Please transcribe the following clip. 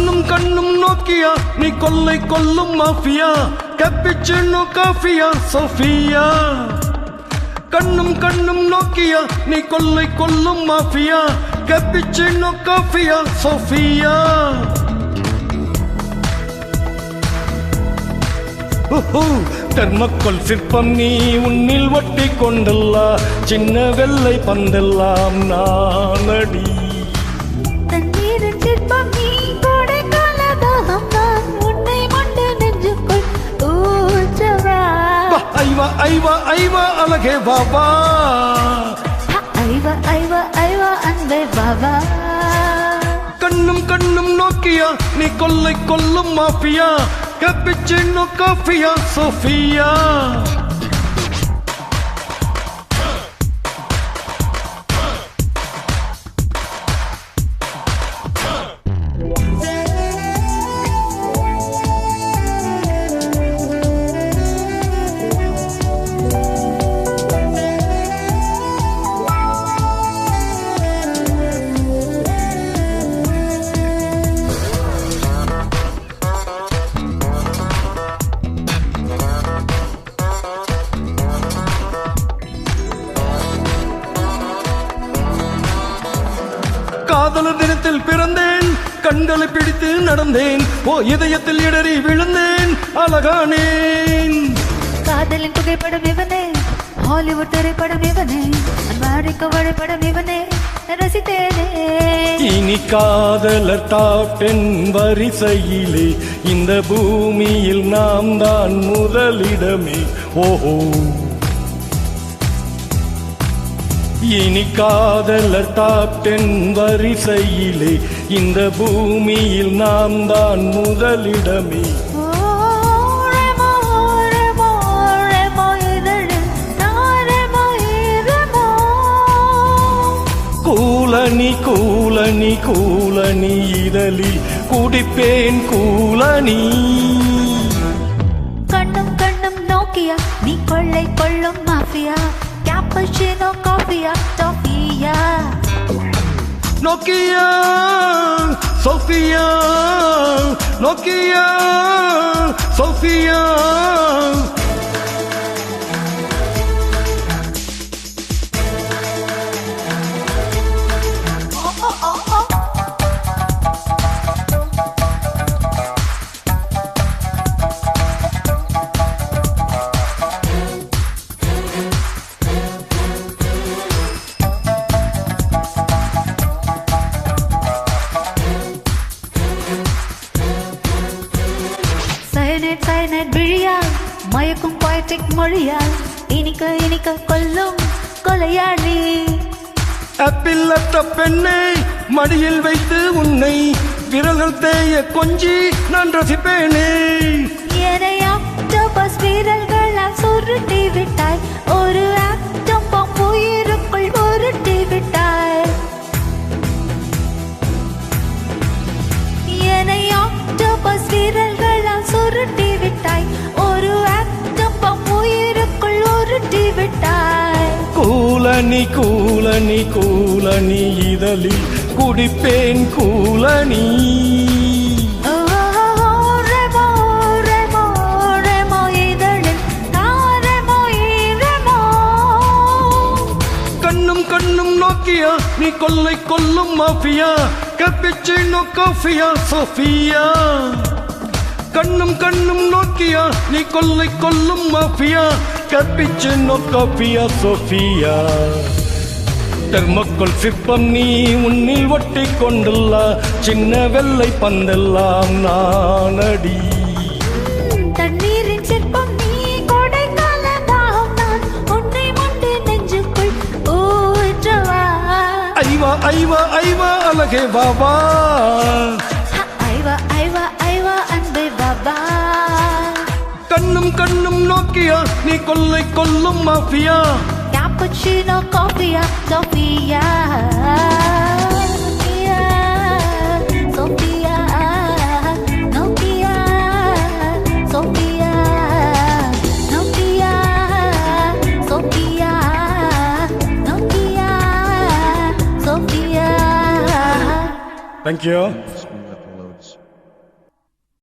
கண்ணும் கண்ணும் நோக்கியா நீ கொள்ளை கொல்லும் மாஃபியா கேப்புச்சினோ காஃபியா சோஃபியா கண்ணும் கண்ணும் நோக்கியா நீ கொள்ளை கொல்லும் மாஃபியா கேப்புச்சினோ காஃபியா சோஃபியா தெர்மக்கோல் சிற்பம் நீ உன்னில் ஒட்டி கொண்டல்லா சின்ன வெள்ளை பந்தெல்லாம் நானடி தண்ணீரின் சிற்பம் நீ கோடை காலதாகம் நான் உன்னை மண்டு நெஞ்சுக்குள் ஊற்றவா ஐவா ஐவா ஐவா அழகே பாபா ஐவா ஐவா ஐவா அன்பே பாபா கண்ணும் கண்ணும் நோக்கியா நீ கொள்ளை கொல்லும் மாஃபியா கேப்புச்சினோ காஃபியா சோஃபியா காதலர் தினத்தில் பிறந்தேன் கண்களை பிடித்து நடந்தேன் ஓ இதயத்தில் இடறி விழுந்தேன் அழகானேன் காதலின் புகைப்படம் இவனே ஹாலிவுட் திரைப்படம் இவனே அமெரிக்க வழிபடம் இவனே ரசித்தேனே இனி காதலர் டாப் 10 வரிசையிலே இந்த பூமியில் நாம் தான் முதலிடமே ஓஹோ இனி காதலர் டாப் 10 வரிசையிலே இந்த பூமியில் நாம் தான் முதலிடமே கூலனி கூலனி கூலனி இதழில் குடிப்பேன் கூலனி கண்ணும் கண்ணும் நோக்கியா நீ கொள்ளை கொள்ளும் மாஃபியா கேப்புச்சினோ காஃபியா Sophia Nokia Sophia Nokia Sophia cyanide விழியால் மயக்கும் போய்டிக் மொழியால் இனிக்க இனிக்க கொல்லும் கொலையாளி ஆப்பிள் அட்ட பெண்ணை மடியில் வைத்து உன்னை விரல்கள் தேய கொஞ்சி நான் ரசிப்பேனே என்னை ஆக்டோபஸ் வீரர்களால் சுருட்டி விட்டாய் ஒரு ஆக்டம் பாம்பு உயிருக்குள் உருட்டி விட்டாய் என்னை ஆக்டோபஸ் வீரர்களால் சுருட்டி விட்டாய் ஒரு ஆக்டம் பாம்பு உயிருக்குள் உருட்டி விட்டாய் கூலனி கூலனி கூலனி இதழில் குடிப்பேன் கூலனி கண்ணும் கண்ணும் நோக்கியா நீ கொள்ளை கொல்லும் மாஃபியா கேப்புச்சினோ காஃபியா சோஃபியா கண்ணும் கண்ணும் நோக்கியா நீ கொள்ளை கொல்லும் மாஃபியா கேப்புச்சினோ காஃபியா சோஃபியா தெர்மக்கோல் சிற்பம் நீ உன்னில் ஒட்டி கொண்டுள்ள சின்ன வெள்ளை பந்தெல்லாம் நானடி தண்ணீரின் சிற்பம் நீ கோடை காலதாகம் நான் உன்னை மண்டு நெஞ்சுக்குள் ஊற்றவா ஐவா ஐவா ஐவா அழகே பாபா ஐவா ஐவா ஐவா அன்பே பாபா கண்ணும் கண்ணும் நோக்கியா நீ கொள்ளை கொல்லும் மாஃபியா கேப்புச்சினோ காஃபியா Sophia Sophia Nokia Sophia Nokia Sophia Nokia Sophia thank you